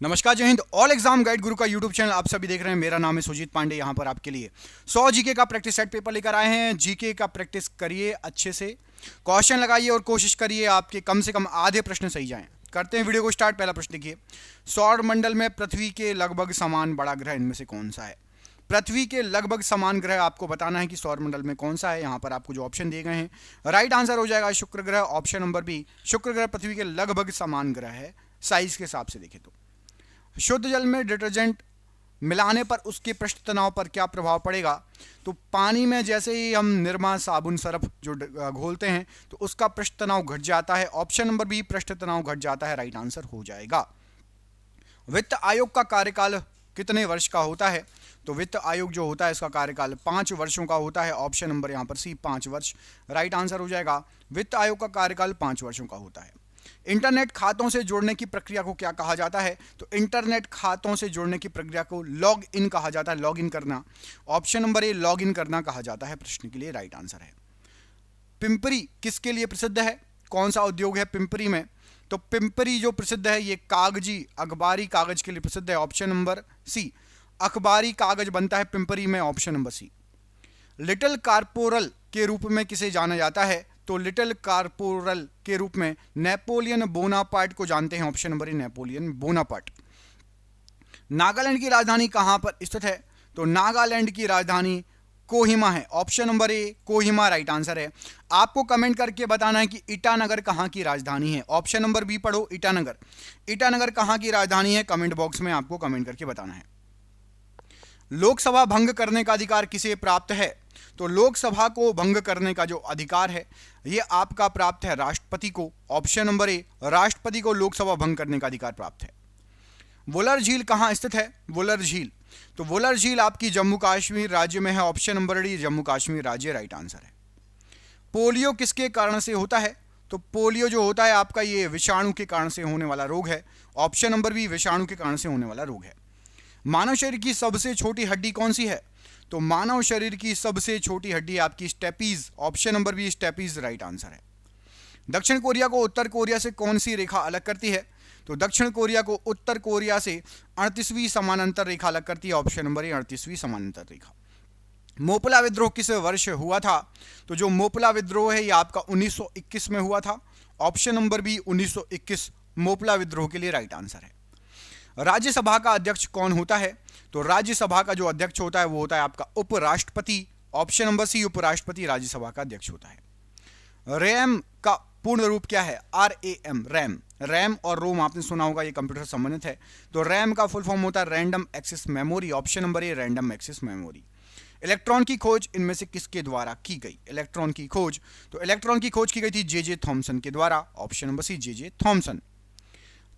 नमस्कार, जय Hind. All exam guide गुरु का यूट्यूब चैनल आप सभी देख रहे हैं। मेरा नाम है सुजीत पांडे। यहां पर आपके लिए 100 जीके का प्रैक्टिस सेट पेपर लेकर आए हैं। जीके का प्रैक्टिस करिए अच्छे से, क्वेश्चन लगाइए और कोशिश करिए आपके कम से कम आधे प्रश्न सही जाएं। करते हैं वीडियो को स्टार्ट। पहला प्रश्न देखिए, सौर मंडल में पृथ्वी के लगभग समान बड़ा ग्रह इनमें से कौन सा है? पृथ्वी के लगभग समान ग्रह आपको बताना है कि सौर मंडल में कौन सा है। यहां पर आपको जो ऑप्शन दिए गए हैं, राइट आंसर हो जाएगा शुक्र ग्रह। ऑप्शन नंबर बी, शुक्र ग्रह पृथ्वी के लगभग समान ग्रह है साइज के हिसाब से देखें तो। शुद्ध जल में डिटर्जेंट मिलाने पर उसके पृष्ठ तनाव पर क्या प्रभाव पड़ेगा? तो पानी में जैसे ही हम निरमा, साबुन, सरफ जो घोलते हैं तो उसका पृष्ठ तनाव घट जाता है। ऑप्शन नंबर बी, पृष्ठ तनाव घट जाता है, राइट आंसर हो जाएगा। वित्त आयोग का कार्यकाल कितने वर्ष का होता है? तो वित्त आयोग जो होता है इसका कार्यकाल 5 वर्षों का होता है। ऑप्शन नंबर यहां पर सी, 5 वर्ष, राइट आंसर हो जाएगा। वित्त आयोग का कार्यकाल 5 वर्षों का होता है। इंटरनेट खातों से जोड़ने की प्रक्रिया को क्या कहा जाता है? तो इंटरनेट खातों से जोड़ने की प्रक्रिया को लॉग इन कहा जाता है, लॉग इन करना। Option number A, log in करना कहा जाता है। प्रश्न के लिए राइट आंसर है। पिंपरी किसके लिए प्रसिद्ध है? कौन सा उद्योग है पिंपरी में? तो पिंपरी जो प्रसिद्ध है ये कागजी अखबारी कागज के लिए प्रसिद्ध है। ऑप्शन नंबर सी, अखबारी कागज बनता है पिंपरी में। Option number C. Little corporal के रूप में किसे जाना जाता है? तो लिटिल कारपोरल के रूप में नेपोलियन बोनापार्ट को जानते हैं। ऑप्शन नंबर ए, नेपोलियन बोनापार्ट। नागालैंड की राजधानी कहां पर स्थित है? तो नागालैंड की राजधानी कोहिमा है। ऑप्शन नंबर ए, कोहिमा, राइट आंसर है। आपको कमेंट करके बताना है कि ईटानगर कहां की राजधानी है। ऑप्शन नंबर बी पढ़ो, ईटानगर। ईटानगर कहां की राजधानी है? कमेंट बॉक्स में आपको कमेंट करके बताना है। लोकसभा भंग करने का अधिकार किसे प्राप्त है? तो लोकसभा को भंग करने का जो अधिकार है ये आपका प्राप्त है राष्ट्रपति को। ऑप्शन नंबर ए, राष्ट्रपति को लोकसभा भंग करने का अधिकार प्राप्त है। वुलर झील कहां स्थित है? वुलर झील, तो वुलर झील आपकी जम्मू कश्मीर राज्य में है। Option number D, Jammu Kashmir राज्य, राइट आंसर है। पोलियो किसके कारण से होता है? तो पोलियो जो होता है आपका ये विषाणु के कारण से होने वाला रोग है। ऑप्शन नंबर बी, विषाणु के कारण से होने वाला रोग है। मानव शरीर की सबसे छोटी हड्डी कौन सी है? तो मानव शरीर की सबसे छोटी हड्डी आपकी stapes. Option number B, stapes, right answer है। दक्षिण कोरिया को उत्तर कोरिया से कौन सी रेखा अलग करती है? तो दक्षिण कोरिया को उत्तर कोरिया से 38वीं समानांतर रेखा अलग करती है। ऑप्शन नंबर ए, 38वीं समानांतर रेखा। मोपला विद्रोह किस वर्ष हुआ था? तो जो मोपला विद्रोह है ये आपका 1921 में हुआ था। ऑप्शन नंबर बी, 1921, मोपला विद्रोह के लिए राइट आंसर है। राज्यसभा का अध्यक्ष कौन होता है? तो राज्यसभा का जो अध्यक्ष होता है वो होता है आपका उपराष्ट्रपति। ऑप्शन नंबर सी, उपराष्ट्रपति राज्यसभा का अध्यक्ष होता है। रैम का पूर्ण रूप क्या है? RAM, RAM. रैम और रोम आपने सुना होगा, ये कंप्यूटर संबंधित है। तो रैम का फुल फॉर्म होता है random access memory. Option number A, random access memory. Electron की खोज इनमें से किसके द्वारा की गई? इलेक्ट्रॉन की खोज, तो इलेक्ट्रॉन की खोज की गई थी JJ थॉमसन के द्वारा। Option number C, JJ Thomson.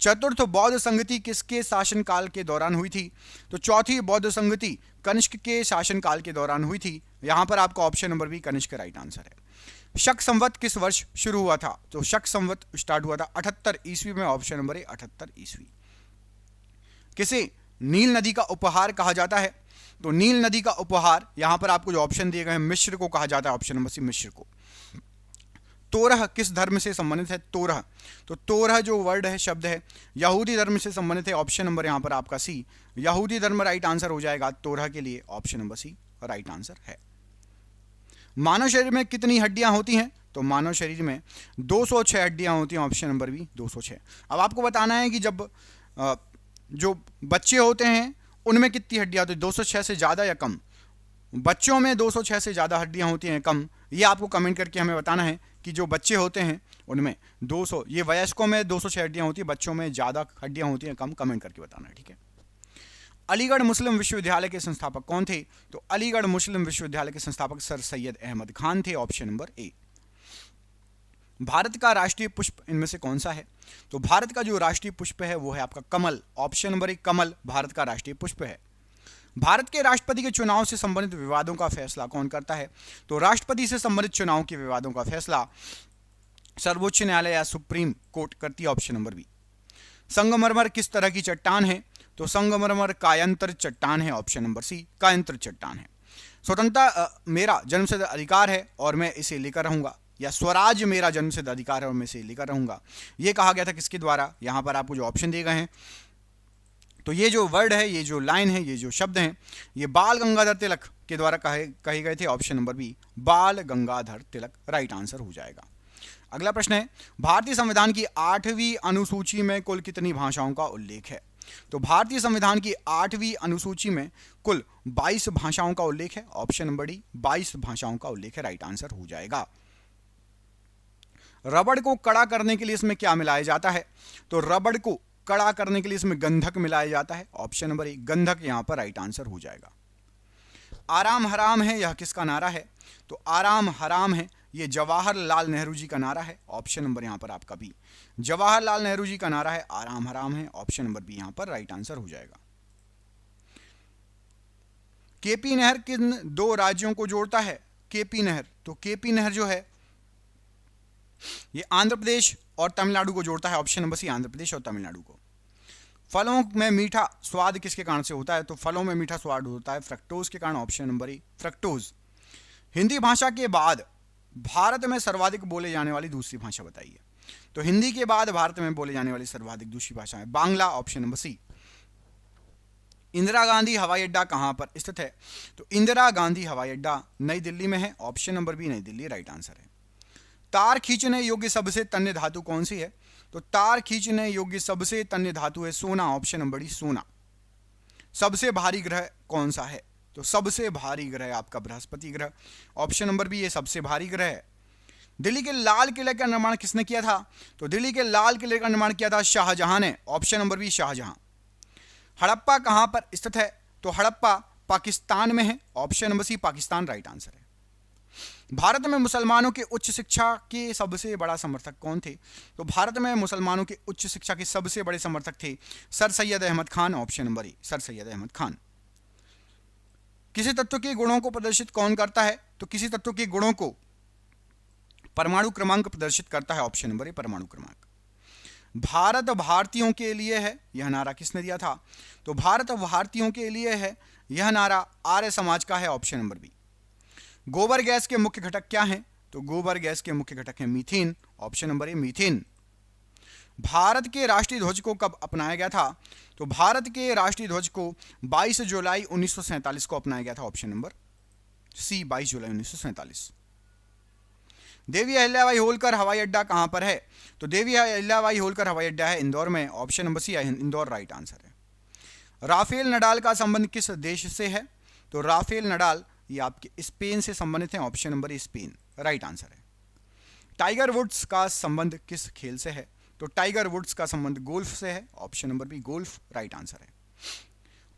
चतुर्थ बौद्ध संगति किसके शासनकाल के दौरान हुई थी? तो चौथी बौद्ध संगति कनिष्क के शासनकाल के दौरान हुई थी। यहां पर आपका option number B, Kanishka, right answer है। शक संवत किस वर्ष शुरू हुआ था? तो शक संवत स्टार्ट हुआ था 78 ईस्वी में। ऑप्शन नंबर ए, 78 ईस्वी। किसे नील नदी का उपहार कहा जाता है? तो नील नदी का उपहार यहां पर आपको जो ऑप्शन दिए गए हैं मिस्र को कहा जाता है। ऑप्शन नंबर सी, मिस्र को। तोरह किस धर्म से संबंधित है? तोरह, तो तोरह जो वर्ड है, शब्द है, यहूदी धर्म से संबंधित है। ऑप्शन नंबर यहां पर आपका सी, यहूदी धर्म, राइट आंसर हो जाएगा तोरह के लिए। Option number C, right answer है। मानव शरीर में कितनी हड्डियां होती हैं? तो मानव शरीर में 206 हड्डियां होती हैं। Option number B, 206। अब आपको बताना है कि जब जो बच्चे होते हैं उनमें कितनी हड्डियां होती है, 206 से ज्यादा या कम? बच्चों में 206 से ज्यादा हड्डियां होती हैं, कम? ये आपको कमेंट करके हमें बताना है कि जो बच्चे होते हैं उनमें 200, ये वयस्कों में 206 हड्डियां होती है, बच्चों में ज्यादा हड्डियां होती हैं, कम? कमेंट करके बताना है, ठीक है। अलीगढ़ मुस्लिम विश्वविद्यालय के संस्थापक कौन थे? तो अलीगढ़ मुस्लिम विश्वविद्यालय के संस्थापक सर सैयद अहमद खान थे। ऑप्शन नंबर ए। भारत का राष्ट्रीय पुष्प इनमें से कौन सा है? तो भारत का जो राष्ट्रीय पुष्प है वो है आपका कमल। ऑप्शन नंबर ए, कमल भारत का राष्ट्रीय पुष्प है। भारत के राष्ट्रपति के चुनाव से संबंधित विवादों का फैसला कौन करता है? तो राष्ट्रपति से संबंधित चुनाव के विवादों का फैसला सर्वोच्च न्यायालय या सुप्रीम कोर्ट करती है। Option number B. संगमरमर किस तरह की चट्टान है? तो संगमरमर कायांतर चट्टान है। ऑप्शन नंबर सी, कायांतर चट्टान है। स्वतंत्रता मेरा जन्मसिद्ध अधिकार है और मैं इसे लेकर रहूंगा, या स्वराज मेरा जन्मसिद्ध अधिकार है और मैं इसे लेकर रहूंगा, यह कहा गया था किसके द्वारा? यहां पर आपको जो ऑप्शन दिए गए हैं तो ये जो वर्ड है, ये जो लाइन है, ये जो शब्द हैं, ये बाल गंगाधर तिलक के द्वारा कहे गए थे। ऑप्शन नंबर बी, बाल गंगाधर तिलक राइट आंसर हो जाएगा। अगला प्रश्न है, भारतीय संविधान की 8वीं अनुसूची में कुल कितनी भाषाओं का उल्लेख है? तो भारतीय संविधान की 8वीं अनुसूची में कुल 22 भाषाओं का उल्लेख है। ऑप्शन नंबर डी, 22 भाषाओं का उल्लेख है, राइट आंसर हो जाएगा। रबड़ को कड़ा करने के लिए इसमें क्या मिलाया जाता है? तो रबड़ को कड़ा करने के लिए इसमें गंधक मिलाया जाता है। ऑप्शन नंबर ए, गंधक यहां पर राइट आंसर हो जाएगा। आराम हराम है, यह किसका नारा है? तो आराम हराम है, ये जवाहरलाल नेहरू जी का नारा है। ऑप्शन नंबर यहां पर आपका बी, जवाहरलाल नेहरू जी का नारा है, आराम हराम है। ऑप्शन नंबर बी यहां पर राइट आंसर हो जाएगा। केपी नहर किन 2 राज्यों को जोड़ता है? केपी नहर, तो केपी नहर जो है ये आंध्र प्रदेश और तमिलनाडु को जोड़ता है। ऑप्शन नंबर सी, आंध्र प्रदेश और तमिलनाडु को। फलों में मीठा स्वाद किसके कारण से होता है? तो फलों में मीठा स्वाद होता है फ्रक्टोज के कारण। ऑप्शन नंबर ए, फ्रक्टोज। हिंदी भाषा के बाद भारत में सर्वाधिक बोले जाने वाली दूसरी भाषा बताइए। तो हिंदी के बाद भारत में बोले जाने वाली सर्वाधिक दूसरी भाषा है Bangla. Option number C. Indira Gandhi हवाई अड्डा कहां पर स्थित है? तो इंदिरा गांधी हवाई अड्डा नई दिल्ली में है। ऑप्शन नंबर बी, नई दिल्ली राइट आंसर है। तार खींचने योग्य सबसे तन्य धातु कौन सी है? तो तार खींचने योग्य सबसे तन्य धातु है सोना। ऑप्शन नंबर डी, सोना। सबसे भारी ग्रह कौन सा है? तो सबसे भारी ग्रह आपका बृहस्पति ग्रह। ऑप्शन नंबर बी, ये सबसे भारी ग्रह है। दिल्ली के लाल किले का निर्माण किसने किया था? तो दिल्ली के लाल किले का निर्माण किया था शाहजहां ने। Option number B, Shahjahan. Harappa कहां पर स्थित है? तो हड़प्पा पाकिस्तान में है। Option number C, Pakistan right answer है। भारत में मुसलमानों के उच्च शिक्षा के सबसे बड़ा समर्थक कौन थे? तो भारत में मुसलमानों के उच्च शिक्षा के सबसे बड़े समर्थक थे sir Syed Ahmed Khan. Option number A, sir Syed Ahmed Khan. किसी तत्व के गुणों को प्रदर्शित कौन करता है? तो किसी तत्व के गुणों को परमाणु क्रमांक प्रदर्शित करता है। ऑप्शन नंबर ए, परमाणु क्रमांक। भारत भारतीयों के लिए है, यह नारा किसने दिया था? तो भारत भारतीयों के लिए है, यह नारा आर्य समाज का है। Option number B. गोबर गैस के मुख्य घटक क्या हैं? तो गोबर गैस के मुख्य घटक हैं मीथेन। ऑप्शन नंबर ए, मीथेन। भारत के राष्ट्रीय ध्वज को कब अपनाया गया था? तो भारत के राष्ट्रीय ध्वज को 22 जुलाई 1947 को अपनाया गया था। ऑप्शन नंबर सी, 22 जुलाई 1947। देवी अहिल्याबाई होलकर हवाई अड्डा कहां पर है? तो देवी अहिल्याबाई होलकर हवाई अड्डा है इंदौर में। Option number C, Indore right answer है। राफेल नडाल का संबंध किस देश से है? तो राफेल नडाल ये आपके स्पेन से संबंधित हैं। ऑप्शन नंबर ए, स्पेन राइट आंसर है। टाइगर वुड्स का संबंध किस खेल से है? तो टाइगर वुड्स का संबंध गोल्फ से है। Option number B, golf right answer है।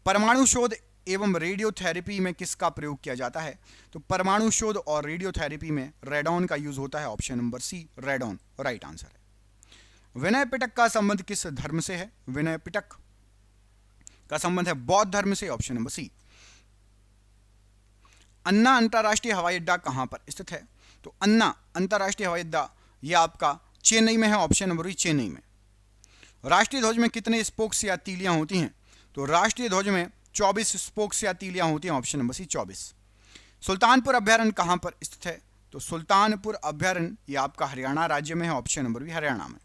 परमाणु शोध एवं रेडियोथेरेपी में किसका प्रयोग किया जाता है? तो परमाणु शोध और रेडियोथेरेपी में रेडॉन का यूज होता है। Option number C, radon right answer है। विनय पिटक का संबंध किस धर्म से है? विनय पिटक का संबंध है बौद्ध धर्म से। ऑप्शन नंबर सी। अन्ना अंतरराष्ट्रीय हवाई अड्डा कहां पर स्थित है? तो अन्ना अंतरराष्ट्रीय हवाई अड्डा यह आपका चेन्नई में है। ऑप्शन नंबर बी, चेन्नई में। राष्ट्रीय ध्वज में कितने स्पोक्स या तीलियां होती हैं? तो राष्ट्रीय ध्वज में 24 स्पोक्स या तीलियां होती हैं। ऑप्शन नंबर सी, 24। सुल्तानपुर अभ्यारण्य कहां पर स्थित है? तो सुल्तानपुर अभ्यारण्य यह आपका हरियाणा राज्य में है। ऑप्शन नंबर बी, हरियाणा में।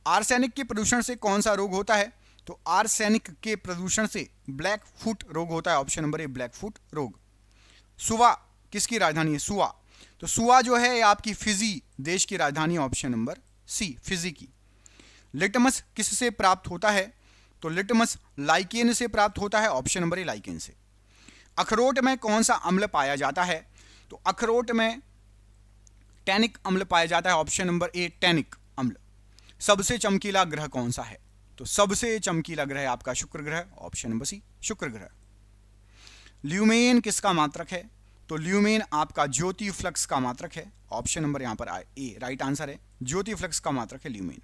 आर्सेनिक के प्रदूषण से कौन सा रोग होता है? तो आर्सेनिक के प्रदूषण से ब्लैक फुट रोग होता है। ऑप्शन नंबर ए, ब्लैक फुट रोग। सुवा किसकी राजधानी है? सुवा, तो सुवा जो है ये आपकी फिजी देश की राजधानी है। ऑप्शन नंबर सी, फिजी की। लिटमस किससे प्राप्त होता है? तो लिटमस लाइकेन से प्राप्त होता है। ऑप्शन नंबर ए, लाइकेन से। अखरोट में कौन सा अम्ल पाया जाता है? तो अखरोट में टैनिक अम्ल पाया जाता है। ऑप्शन नंबर ए, टैनिक अम्ल। सबसे चमकीला ग्रह कौन सा है? तो सबसे चमकीला ग्रह आपका शुक्र ग्रह। ऑप्शन नंबर सी, शुक्र ग्रह। ल्यूमेन किसका मात्रक है? तो ल्यूमेन आपका ज्योति फ्लक्स का मात्रक है। ऑप्शन नंबर यहां पर ए राइट आंसर है, ज्योति फ्लक्स का मात्रक है ल्यूमेन।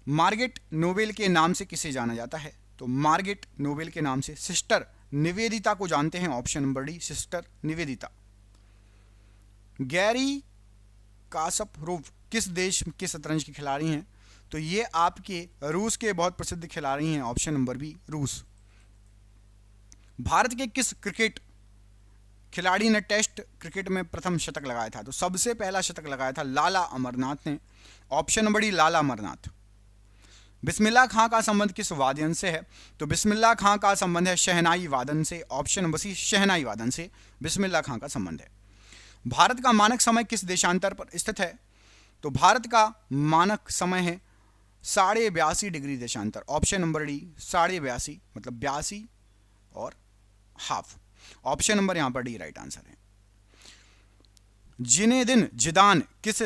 मार्गेट नोबेल के नाम से किसे जाना जाता है? तो मार्गेट नोबेल के नाम से सिस्टर निवेदिता को जानते हैं। Option number D, sister Nivedita. Gary Kasparov किस देश के शतरंज के खिलाड़ी हैं? तो ये आपके रूस के बहुत प्रसिद्ध खिलाड़ी हैं। ऑप्शन नंबर बी, रूस। भारत के किस क्रिकेट खिलाड़ी ने टेस्ट क्रिकेट में प्रथम शतक लगाया था? तो सबसे पहला शतक लगाया था लाला अमरनाथ ने। ऑप्शन नंबर डी, लाला अमरनाथ। बिस्मिल्लाह खां का संबंध किस वाद्ययंत्र से है? तो बिस्मिल्लाह खां का संबंध है शहनाई वादन से। ऑप्शन नंबर सी, शहनाई वादन से बिस्मिल्लाह खां का संबंध है। भारत का मानक समय किस देशांतर पर स्थित है? तो भारत का मानक समय है 82.5 डिग्री देशांतर। ऑप्शन नंबर डी 82.5 मतलब 82 और हाफ। ऑप्शन नंबर यहां पर डी राइट आंसर है। जिनेदिन जिदान किस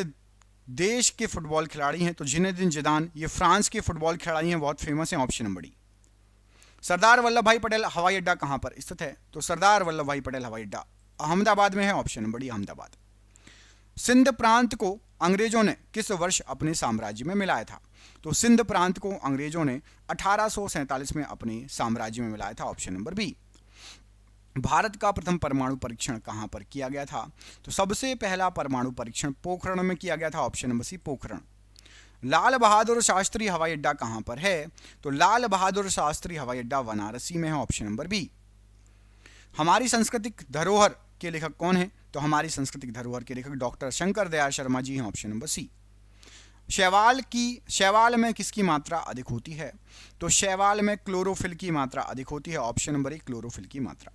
देश के फुटबॉल खिलाड़ी हैं? तो जिनेदिन जिदान ये फ्रांस के फुटबॉल खिलाड़ी हैं, बहुत फेमस हैं। Option number D. Sardar Vallabh Bhai Patel हवाई अड्डा कहां पर स्थित है? तो सरदार वल्लभ भाई पटेल हवाई अड्डा अहमदाबाद में है। Option number D Ahmedabad. Sindh प्रांत को अंग्रेजों ने किस वर्ष अपने साम्राज्य में मिलाया था? तो सिंध प्रांत को अंग्रेजों ने 1847 में अपने साम्राज्य में मिलाया था। Option number B. भारत का प्रथम परमाणु परीक्षण कहां पर किया गया था? तो सबसे पहला परमाणु परीक्षण पोखरण में किया गया था। Option number C Pokhran. Lal Bahadur Shastri हवाई अड्डा कहां पर है? तो लाल बहादुर शास्त्री हवाई अड्डा वाराणसी में है। Option number B. हमारी सांस्कृतिक धरोहर के लेखक कौन है? तो हमारी सांस्कृतिक धरोहर के लेखक डॉक्टर शंकर दयाल शर्मा जी हैं। Option number C. शैवाल में किसकी मात्रा अधिक होती है? तो शैवाल में क्लोरोफिल की मात्रा अधिक होती है। ऑप्शन नंबर ए क्लोरोफिल की मात्रा।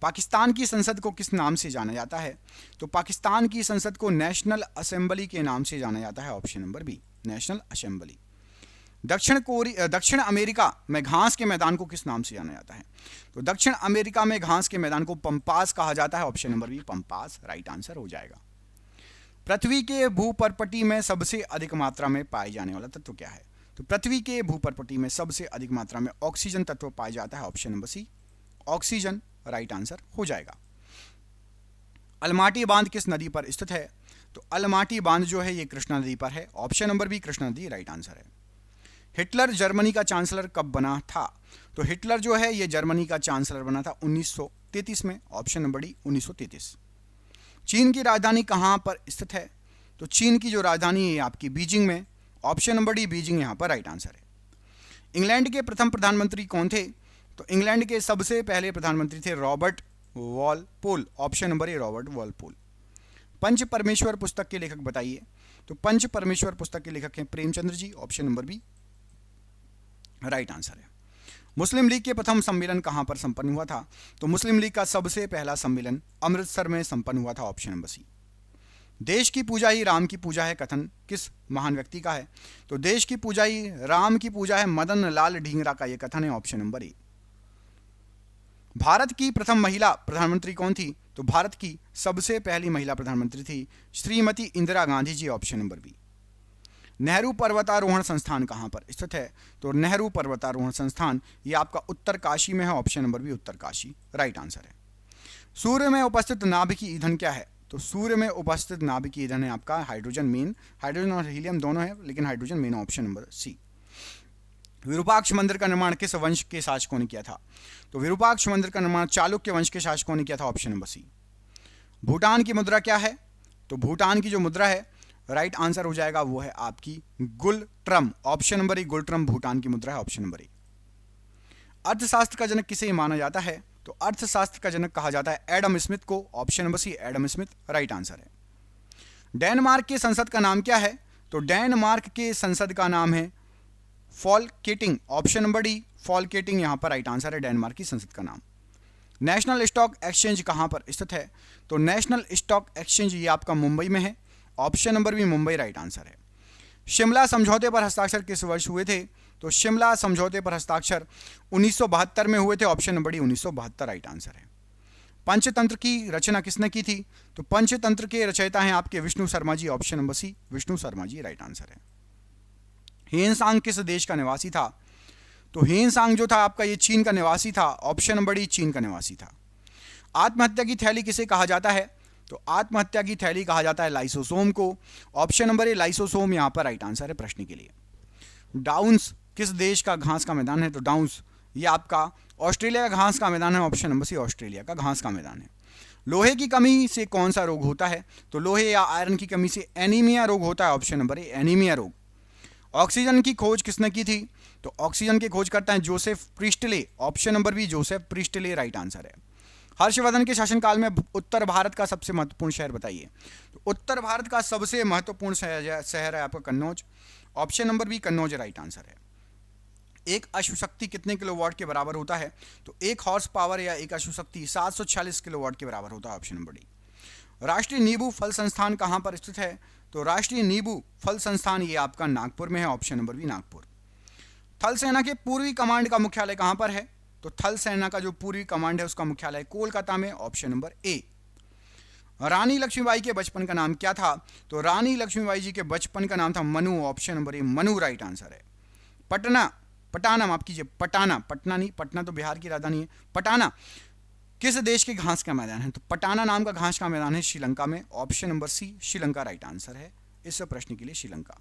पाकिस्तान की संसद को किस नाम से जाना जाता है? तो पाकिस्तान की संसद को नेशनल असेंबली के नाम से जाना जाता है। Option number B national assembly. दक्षिण अमेरिका में घास के मैदान को किस नाम से जाना जाता है? तो दक्षिण अमेरिका में घास के मैदान को पंपास कहा जाता है। Option number B pampas right answer हो जाएगा। पृथ्वी के भूपर्पटी में सबसे अधिक मात्रा में पाए जाने वाला तत्व क्या है? तो पृथ्वी के भूपर्पटी में सबसे अधिक मात्रा में ऑक्सीजन तत्व पाया जाता है। Option number C oxygen right answer हो जाएगा। अलमाटी बांध किस नदी पर स्थित है? तो अलमाटी बांध जो है ये कृष्णा नदी पर है। ऑप्शन नंबर बी कृष्णा नदी राइट आंसर है। हिटलर जर्मनी का चांसलर कब बना था? तो हिटलर जो है ये जर्मनी का चांसलर बना था 1933 में। Option number D 1933। चीन की राजधानी कहां पर स्थित है? तो चीन की जो राजधानी है आपकी बीजिंग में। ऑप्शन नंबर डी बीजिंग यहां पर राइट आंसर है। इंग्लैंड के प्रथम प्रधानमंत्री कौन थे? तो इंग्लैंड के सबसे पहले प्रधानमंत्री थे Robert Walpole. Option number A Robert Walpole. Panch Parmeshwar पुस्तक के लेखक बताइए? तो पंच परमेश्वर पुस्तक के लेखक हैं Premchandra ji. Option number B right answer है। मुस्लिम लीग के प्रथम सम्मेलन कहां पर संपन्न हुआ था? तो मुस्लिम लीग का सबसे पहला सम्मेलन अमृतसर में संपन्न हुआ था। Option number C. देश की पूजा ही राम की पूजा है कथन किस महान व्यक्ति का है? तो देश की पूजा ही राम की पूजा है मदन लाल ढींगरा का यह कथन है। ऑप्शन नंबर ए। भारत की प्रथम महिला प्रधानमंत्री कौन थी? तो भारत की सबसे पहली महिला प्रधानमंत्री थी Shrimati Indira Gandhi ji. Option number B. Nehru पर्वतारोहण संस्थान कहां पर स्थित है? तो नेहरू पर्वतारोहण संस्थान ये आपका उत्तरकाशी में है। Option number B Uttarkashi right answer है। सूर्य में उपस्थित नाभिकीय ईंधन क्या है? तो सूर्य में उपस्थित नाभिकीय ईंधन है आपका हाइड्रोजन मेन। हाइड्रोजन और हीलियम दोनों है लेकिन hydrogen main. Option number C. Virupaksha मंदिर का निर्माण किस वंश के शासकों ने किया था? तो विरूपाक्ष मंदिर का निर्माण चालुक्य वंश के शासकों ने किया था। ऑप्शन नंबर सी। भूटान की मुद्रा क्या है? तो भूटान की जो मुद्रा है राइट आंसर हो जाएगा वो है आपकी गुलट्रम। ऑप्शन नंबर ए गुलट्रम भूटान की मुद्रा है। ऑप्शन नंबर ए। अर्थशास्त्र का जनक किसे माना जाता है? तो अर्थशास्त्र का जनक कहा जाता है एडम स्मिथ को। Option number C Adam Smith right answer है। डेनमार्क के संसद का नाम क्या है? तो डेनमार्क के संसद का नाम है फॉलकेटिंग। ऑप्शन नंबर डी फॉलकेटिंग यहां पर राइट आंसर है डेनमार्क की संसद का नाम। नेशनल स्टॉक एक्सचेंज कहां पर स्थित है? तो नेशनल स्टॉक एक्सचेंज ये आपका मुंबई में है। Option number B Mumbai right answer है। शिमला समझौते पर हस्ताक्षर किस वर्ष हुए थे? तो शिमला समझौते पर हस्ताक्षर 1972 में हुए थे। Option number D 1972 right answer है। पंचतंत्र की रचना किसने की थी? तो पंचतंत्र के रचयिता हैं आपके Vishnu Sharma ji. Option number C Vishnu Sharma ji right answer है। हेनसांग किस देश का निवासी था? तो हेनसांग जो था आपका ये चीन का निवासी था। ऑप्शन नंबर डी चीन का निवासी था। आत्महत्या की थैली किसे कहा जाता है? तो आत्महत्या की थैली कहा जाता है लाइसोसोम को। ऑप्शन नंबर ए लाइसोसोम यहां पर राइट आंसर है प्रश्न के लिए। डाउन्स किस देश का घास का मैदान है? तो डाउन्स ये आपका ऑस्ट्रेलिया का घास का मैदान है। ऑप्शन नंबर सी ऑस्ट्रेलिया का घास का मैदान है। लोहे की कमी से कौन सा रोग होता है? तो लोहे या आयरन की कमी से एनीमिया रोग होता है। ऑप्शन नंबर ए एनीमिया रोग। ऑक्सीजन की खोज किसने की थी? तो ऑक्सीजन की खोज करता है Joseph Priestley. Option number B Joseph Priestley right answer है। हर्षवर्धन के शासनकाल में उत्तर भारत का सबसे महत्वपूर्ण शहर बताइए? तो उत्तर भारत का सबसे महत्वपूर्ण शहर है आपका Kannauj. Option number B Kannauj right answer है। एक अश्वशक्ति कितने किलोवाट के बराबर होता है? तो एक हॉर्स पावर या एक अश्वशक्ति 746 किलोवाट के बराबर होता है, ऑप्शन नंबर डी। राष्ट्रीय नींबू फल संस्थान कहां पर स्थित है? तो राष्ट्रीय नींबू फल संस्थान ये आपका नागपुर में है, ऑप्शन नंबर बी नागपुर। थल सेना के पूर्वी कमांड का मुख्यालय कहां पर है? तो थल सेना का जो पूर्वी कमांड है उसका मुख्यालय कोलकाता में, ऑप्शन नंबर ए। रानी लक्ष्मीबाई के बचपन का नाम क्या था? तो रानी लक्ष्मीबाई जी के बचपन का नाम था मनु, ऑप्शन नंबर ए मनु राइट आंसर है। पटाना माफ कीजिए, पटाना, पटना नहीं, पटना तो बिहार की राजधानी है। पटाना किस देश के घास का मैदान है? तो पटाना नाम का घास का मैदान है श्रीलंका में, option number C Sri Lanka right answer है इस प्रश्न के लिए, श्रीलंका।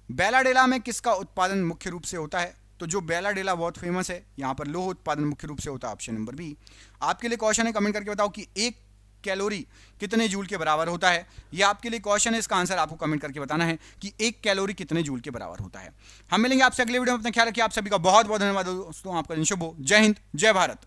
बेलाडेला में किसका उत्पादन मुख्य रूप से होता है? तो जो बेलाडेला बहुत फेमस है, यहाँ पर लोह उत्पादन मुख्य रूप से होता है, ऑप्शन नंबर बी। आपके लिए क्वेश्चन है, कमेंट करके बताओ कि एक कैलोरी कितने जूल के बराबर होता है। ये आपके लिए क्वेश्चन है, इसका आंसर आपको कमेंट करके बताना है कि एक कैलोरी कितने जूल के बराबर होता है। हम मिलेंगे आपसे अगले वीडियो में, अपना ख्याल रखिए। आप सभी का बहुत बहुत धन्यवाद दोस्तों, आपका दिन शुभ हो। जय हिंद, जय भारत।